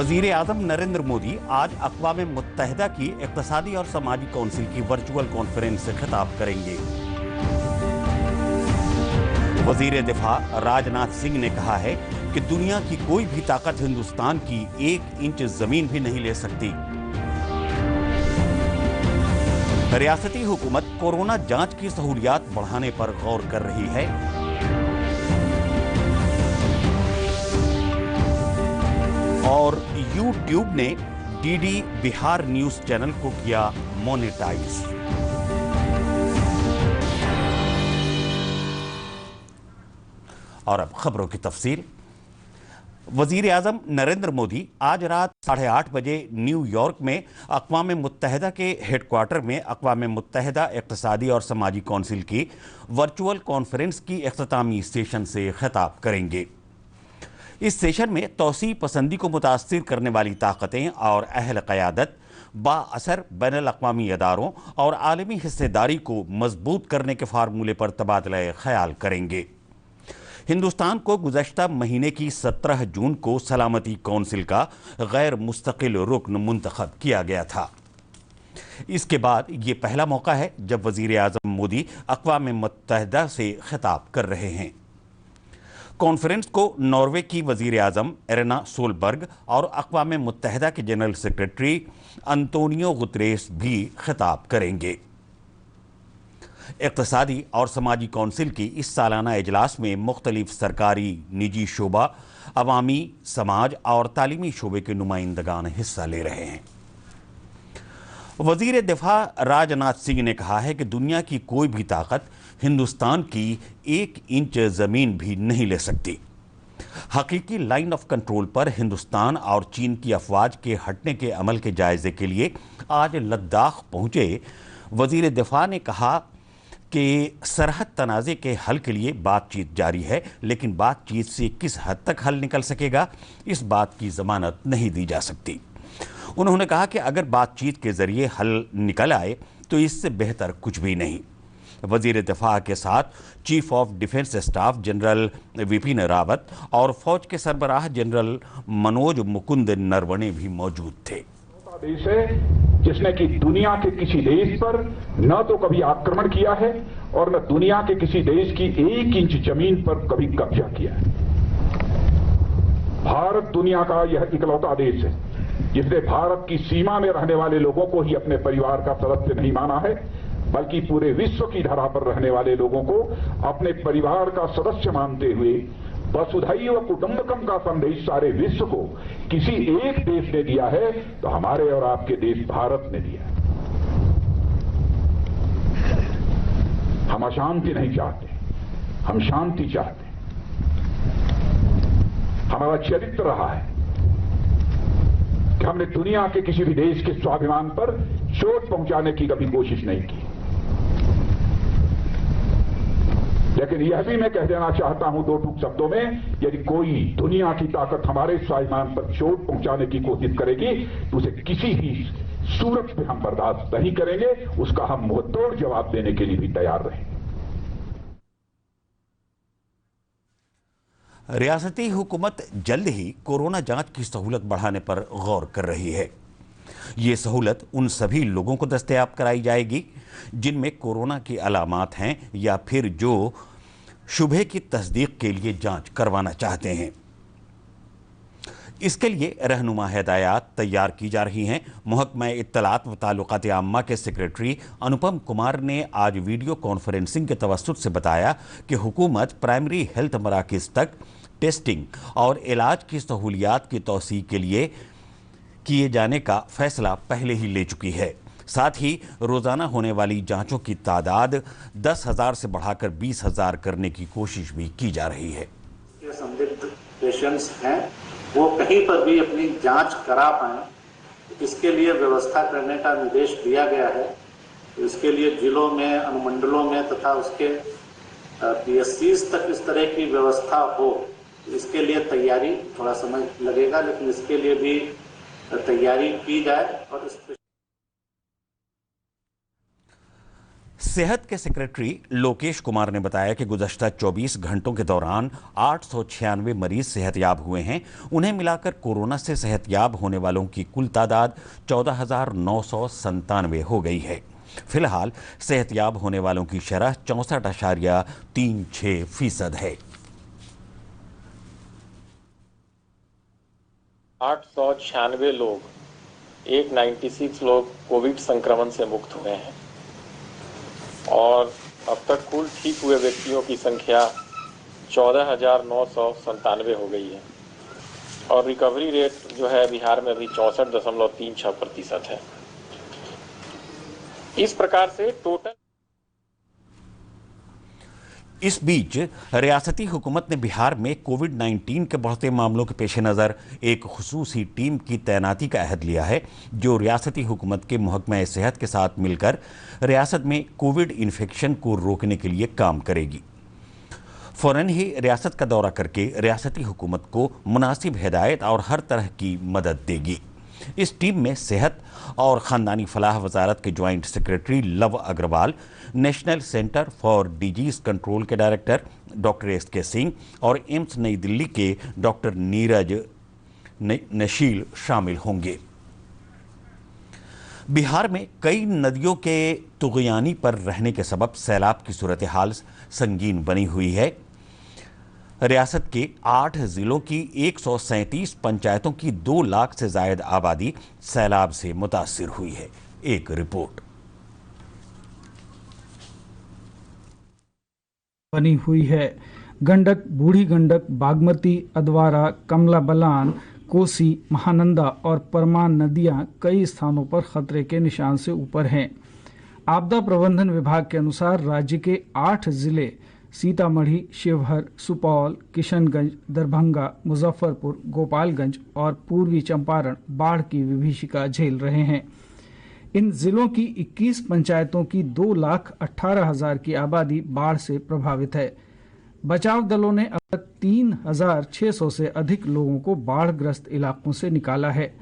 वजीर आजम नरेंद्र मोदी आज अक़वाम मुत्तहिदा की इक़्तिसादी और समाजी कौंसिल की वर्चुअल कॉन्फ्रेंस से खिताब करेंगे। वजीर दिफा राजनाथ सिंह ने कहा है कि दुनिया की कोई भी ताकत हिंदुस्तान की 1 इंच जमीन भी नहीं ले सकती। रियासती हुकूमत कोरोना जांच की सहूलियात बढ़ाने पर गौर कर रही है। और YouTube ने डीडी बिहार न्यूज चैनल को किया मोनेटाइज। और अब खबरों की तफसील। वजीर आजम नरेंद्र मोदी आज रात 8:30 बजे न्यूयॉर्क में अक़वाम मुत्तहिदा के हेडक्वार्टर में अक़वाम मुत्तहिदा इक़्तिसादी और समाजी कौंसिल की वर्चुअल कॉन्फ्रेंस की इख्तितामी सेशन से खिताब करेंगे। इस सेशन में तौसी पसंदी को मुतासिर करने वाली ताकतें और अहल क़यादत बाअसर बैनुल अक़वामी अदारों और आलमी हिस्सेदारी को मजबूत करने के फार्मूले पर तबादला ख्याल करेंगे। हिंदुस्तान को गुज़श्ता महीने की 17 जून को सलामती कौंसिल का गैर मुस्तकिल रुकन मुंतखब किया गया था। इसके बाद ये पहला मौका है जब वज़ीर आज़म मोदी अक़वाम मुत्तहिदा से खिताब कर रहे हैं। कॉन्फ्रेंस को नॉर्वे की वज़ीर आज़म एरेना सोलबर्ग और अक़वाम मुत्तहिदा के जनरल सेक्रेटरी अंतोनियो गुतरेस भी खिताब करेंगे। इक़्तिसादी और समाजी कौंसिल की इस सालाना इजलास में मुख्तलिफ सरकारी, निजी शोबा, अवामी समाज और तालीमी शोबे के नुमाइंदगान हिस्सा ले रहे हैं। वज़ीर दिफा राजनाथ सिंह ने कहा है कि दुनिया की कोई भी ताकत हिंदुस्तान की 1 इंच ज़मीन भी नहीं ले सकती। हकीकी लाइन ऑफ कंट्रोल पर हिंदुस्तान और चीन की अफवाज के हटने के अमल के जायजे के लिए आज लद्दाख पहुंचे वज़ीर दिफा ने कहा कि सरहद तनाज़े के हल के लिए बातचीत जारी है, लेकिन बातचीत से किस हद तक हल निकल सकेगा, इस बात की ज़मानत नहीं दी जा सकती। उन्होंने कहा कि अगर बातचीत के ज़रिए हल निकल आए तो इससे बेहतर कुछ भी नहीं। वज़ीर दिफा के साथ chief of defence staff general Vipin Rawat और फौज के सरबराह जनरल मनोज मुकुंद नरवणे भी मौजूद थे। देश है जिसने कि दुनिया के किसी देश पर न तो कभी आक्रमण किया है और न दुनिया के किसी देश की 1 इंच जमीन पर कभी कब्जा किया है। भारत दुनिया का यह इकलौता देश है जिसने भारत की सीमा में रहने वाले लोगों को ही अपने परिवार का सदस्य नहीं माना है, बल्कि पूरे विश्व की धरा पर रहने वाले लोगों को अपने परिवार का सदस्य मानते हुए वसुधैव कुटुंबकम का संदेश सारे विश्व को किसी एक देश ने दिया है तो हमारे और आपके देश भारत ने दिया है। हम अशांति नहीं चाहते, हम शांति चाहते हैं। हमारा चरित्र रहा है कि हमने दुनिया के किसी भी देश के स्वाभिमान पर चोट पहुंचाने की कभी कोशिश नहीं की। लेकिन यह भी मैं कह देना चाहता हूं 2 टूक शब्दों में, यदि कोई दुनिया की ताकत हमारे स्वाभिमान पर चोट पहुंचाने की कोशिश करेगी तो उसे किसी भी सूरत में हम बर्दाश्त नहीं करेंगे, उसका हम मुंहतोड़ जवाब देने के लिए भी तैयार रहेंगे। रियासती हुकूमत जल्द ही कोरोना जांच की सहूलत बढ़ाने पर गौर कर रही है। ये सहूलत उन सभी लोगों को दस्तयाब कराई जाएगी जिनमें कोरोना की अलामात हैं या फिर जो शुबे की तस्दीक के लिए जांच करवाना चाहते हैं। इसके लिए रहनुमा हिदायत तैयार की जा रही हैं। महकमा इत्तलात व ताल्लुकात आम्मा के सेक्रेटरी अनुपम कुमार ने आज वीडियो कॉन्फ्रेंसिंग के तवस्सुत से बताया कि हुकूमत प्राइमरी हेल्थ मराकज़ तक टेस्टिंग और इलाज की सहूलियात की तौसीह के लिए किए जाने का फैसला पहले ही ले चुकी है। साथ ही रोज़ाना होने वाली जांचों की तादाद 10,000 से बढ़ाकर 20,000 करने की कोशिश भी की जा रही है। संदिग्ध पेशेंट्स हैं वो कहीं पर भी अपनी जांच करा पाएं, इसके लिए व्यवस्था करने का निर्देश दिया गया है। इसके लिए जिलों में, अनुमंडलों में तथा उसके PSCs तक इस तरह की व्यवस्था हो, इसके लिए तैयारी थोड़ा समय लगेगा, लेकिन इसके लिए भी तैयारी की जाए। और सेहत के सेक्रेटरी लोकेश कुमार ने बताया कि गुज़श्ता 24 घंटों के दौरान 896 मरीज सेहतयाब हुए हैं। उन्हें मिलाकर कोरोना से सेहतयाब होने वालों की कुल तादाद 14,997 हो गई है। फिलहाल सेहतयाब होने वालों की शरह 64.36% है। 896 लोग 196 लोग कोविड संक्रमण से मुक्त हुए हैं और अब तक कुल ठीक हुए व्यक्तियों की संख्या 14,997 हो गई है और रिकवरी रेट जो है बिहार में अभी 64.36% है। इस प्रकार से टोटल। इस बीच रियासती हुकूमत ने बिहार में कोविड-19 के बढ़ते मामलों के पेश नज़र एक खुसूसी टीम की तैनाती का अहद लिया है, जो रियासती हुकूमत के महकमा सेहत के साथ मिलकर रियासत में कोविड इन्फेक्शन को रोकने के लिए काम करेगी। फौरन ही रियासत का दौरा करके रियासती हुकूमत को मुनासिब हिदायत और हर तरह की मदद देगी। इस टीम में सेहत और ख़ानदानी फलाह वजारत के joint secretary Lav Agarwal, national centre for disease control के डायरेक्टर डॉक्टर एस.के. सिंह और एम्स नई दिल्ली के डॉक्टर नीरज नशील शामिल होंगे। बिहार में कई नदियों के तुग़यानी पर रहने के सबब सैलाब की सूरत हाल संगीन बनी हुई है। रियासत के 8 जिलों की 137 पंचायतों की 2 लाख से जायद आबादी सैलाब से मुतासिर हुई है। एक रिपोर्ट। बनी हुई है। गंडक, बूढ़ी गंडक, बागमती, अधवारा, कमला बलान, कोसी, महानंदा और परमान नदियां कई स्थानों पर खतरे के निशान से ऊपर हैं। आपदा प्रबंधन विभाग के अनुसार राज्य के 8 जिले सीतामढ़ी, शिवहर, सुपौल, किशनगंज, दरभंगा, मुजफ्फरपुर, गोपालगंज और पूर्वी चंपारण बाढ़ की विभीषिका झेल रहे हैं। इन जिलों की 21 पंचायतों की 2,18,000 की आबादी बाढ़ से प्रभावित है। बचाव दलों ने अब तक 3,600 से अधिक लोगों को बाढ़ग्रस्त इलाकों से निकाला है।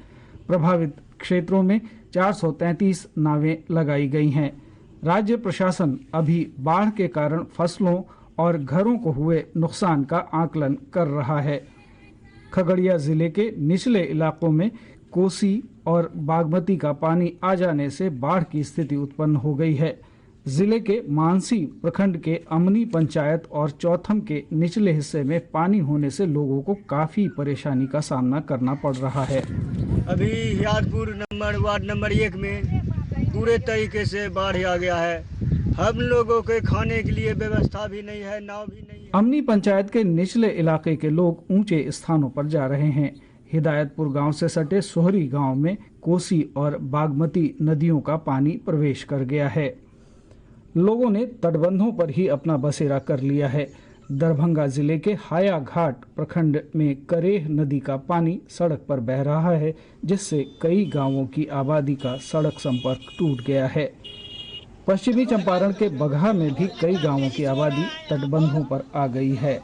प्रभावित क्षेत्रों में 433 नावें लगाई गई हैं। राज्य प्रशासन अभी बाढ़ के कारण फसलों और घरों को हुए नुकसान का आकलन कर रहा है। खगड़िया जिले के निचले इलाकों में कोसी और बागमती का पानी आ जाने से बाढ़ की स्थिति उत्पन्न हो गई है। जिले के मानसी प्रखंड के अमनी पंचायत और चौथम के निचले हिस्से में पानी होने से लोगों को काफी परेशानी का सामना करना पड़ रहा है। अभी हियादपुर वार्ड नंबर 1 में पूरे तरीके से बाढ़ आ गया है। हम लोगों के खाने के लिए व्यवस्था भी नहीं है, नाव भी नहीं है। अमनी पंचायत के निचले इलाके के लोग ऊंचे स्थानों पर जा रहे हैं। हिदायतपुर गांव से सटे सोहरी गांव में कोसी और बागमती नदियों का पानी प्रवेश कर गया है। लोगों ने तटबंधों पर ही अपना बसेरा कर लिया है। दरभंगा जिले के हाया घाट प्रखंड में करेह नदी का पानी सड़क पर बह रहा है, जिससे कई गांवों की आबादी का सड़क संपर्क टूट गया है। पश्चिमी चंपारण के बगहा में भी कई गांवों की आबादी तटबंधों पर आ गई है।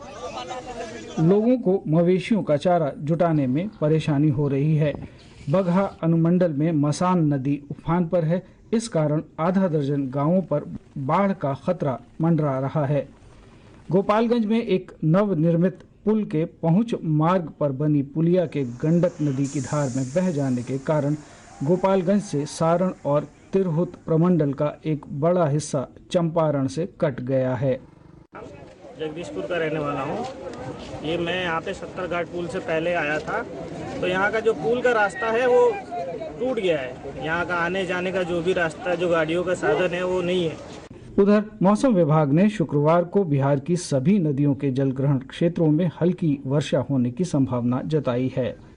लोगों को मवेशियों का चारा जुटाने में परेशानी हो रही है। बगहा अनुमंडल में मसान नदी उफान पर है। इस कारण आधा दर्जन गांवों पर बाढ़ का खतरा मंडरा रहा है। गोपालगंज में एक नवनिर्मित पुल के पहुंच मार्ग पर बनी पुलिया के गंडक नदी की धार में बह जाने के कारण गोपालगंज से सारण और तिरहुत प्रमंडल का एक बड़ा हिस्सा चंपारण से कट गया है। जगदीशपुर का रहने वाला हूँ। ये मैं यहाँ पे 70 घाट पुल से पहले आया था, तो यहाँ का जो पुल का रास्ता है वो टूट गया है। यहाँ का आने जाने का जो भी रास्ता, जो गाड़ियों का साधन है वो नहीं है। उधर मौसम विभाग ने शुक्रवार को बिहार की सभी नदियों के जलग्रहण क्षेत्रों में हल्की वर्षा होने की संभावना जताई है।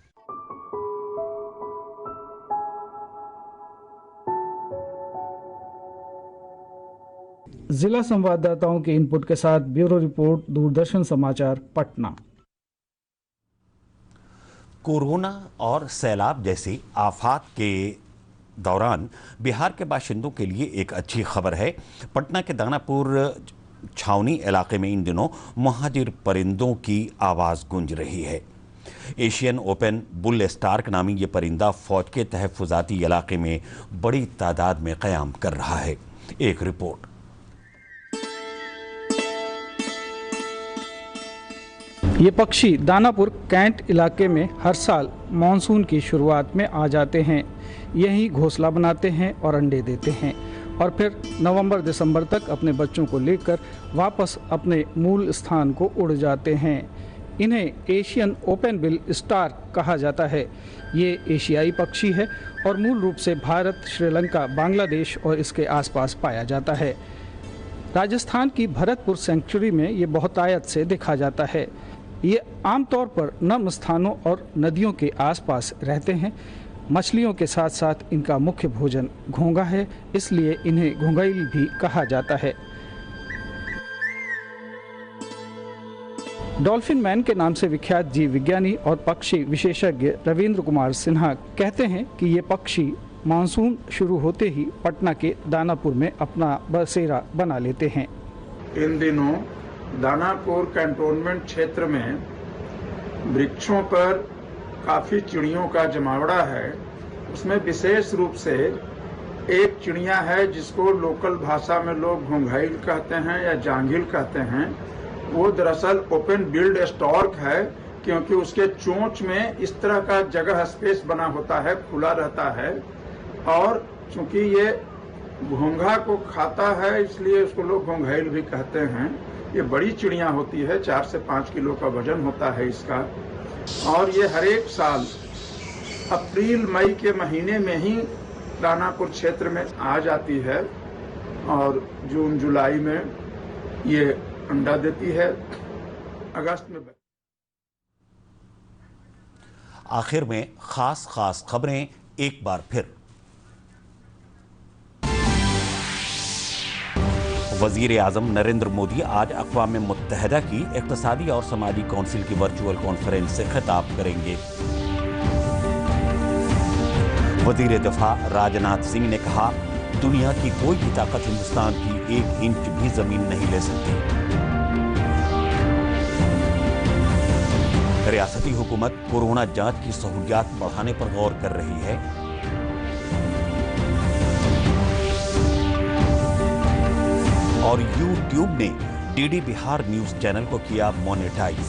जिला संवाददाताओं के इनपुट के साथ ब्यूरो रिपोर्ट, दूरदर्शन समाचार, पटना। कोरोना और सैलाब जैसी आफात के दौरान बिहार के बाशिंदों के लिए एक अच्छी खबर है। पटना के दानापुर छावनी इलाके में इन दिनों मुहाजिर परिंदों की आवाज़ गूंज रही है। एशियन ओपन बुल स्टार्क नामी ये परिंदा फौज के तहफ़्फ़ुज़ाती इलाके में बड़ी तादाद में क़याम कर रहा है। एक रिपोर्ट। ये पक्षी दानापुर कैंट इलाके में हर साल मानसून की शुरुआत में आ जाते हैं। यहीं घोंसला बनाते हैं और अंडे देते हैं और फिर नवंबर-दिसंबर तक अपने बच्चों को लेकर वापस अपने मूल स्थान को उड़ जाते हैं। इन्हें एशियन ओपन बिल स्टार कहा जाता है। ये एशियाई पक्षी है और मूल रूप से भारत, श्रीलंका, बांग्लादेश और इसके आसपास पाया जाता है। राजस्थान की भरतपुर सेंचुरी में ये बहुतायत से देखा जाता है। ये आमतौर पर नम स्थानों और नदियों के आसपास रहते हैं। मछलियों के साथ साथ इनका मुख्य भोजन घोंघा है, इसलिए इन्हें घोंघैल भी कहा जाता है। डॉल्फिन मैन के नाम से विख्यात जीव विज्ञानी और पक्षी विशेषज्ञ रविंद्र कुमार सिन्हा कहते हैं कि ये पक्षी मानसून शुरू होते ही पटना के दानापुर में अपना बसेरा बना लेते हैं। इन दिनों दानापुर कैंटोनमेंट क्षेत्र में वृक्षों पर काफी चिड़ियों का जमावड़ा है। उसमें विशेष रूप से एक चिड़िया है जिसको लोकल भाषा में लोग घोंघैल कहते हैं या जांघिल कहते हैं। वो दरअसल ओपन बिल्ड स्टॉर्क है, क्योंकि उसके चोंच में इस तरह का जगह स्पेस बना होता है, खुला रहता है। और चूंकि ये घोंघा को खाता है इसलिए उसको लोग घोंघैल भी कहते हैं। ये बड़ी चिड़िया होती है, 4 से 5 किलो का वजन होता है इसका। और ये हर एक साल अप्रैल मई के महीने में ही दानापुर क्षेत्र में आ जाती है और जून जुलाई में ये अंडा देती है। अगस्त में आखिर में खास खबरें एक बार फिर। वजीर आजम नरेंद्र मोदी आज अक़वाम मुत्तहिदा की इक़्तिसादी और समाजी कौंसिल की वर्चुअल कॉन्फ्रेंस से खिताब करेंगे। वजीर दिफा राजनाथ सिंह ने कहा, दुनिया की कोई भी ताकत हिंदुस्तान की 1 इंच भी जमीन नहीं ले सकती। रियासती हुकूमत कोरोना जांच की सहूलियात बढ़ाने पर गौर कर रही है। और YouTube ने डीडी बिहार न्यूज चैनल को किया मोनेटाइज।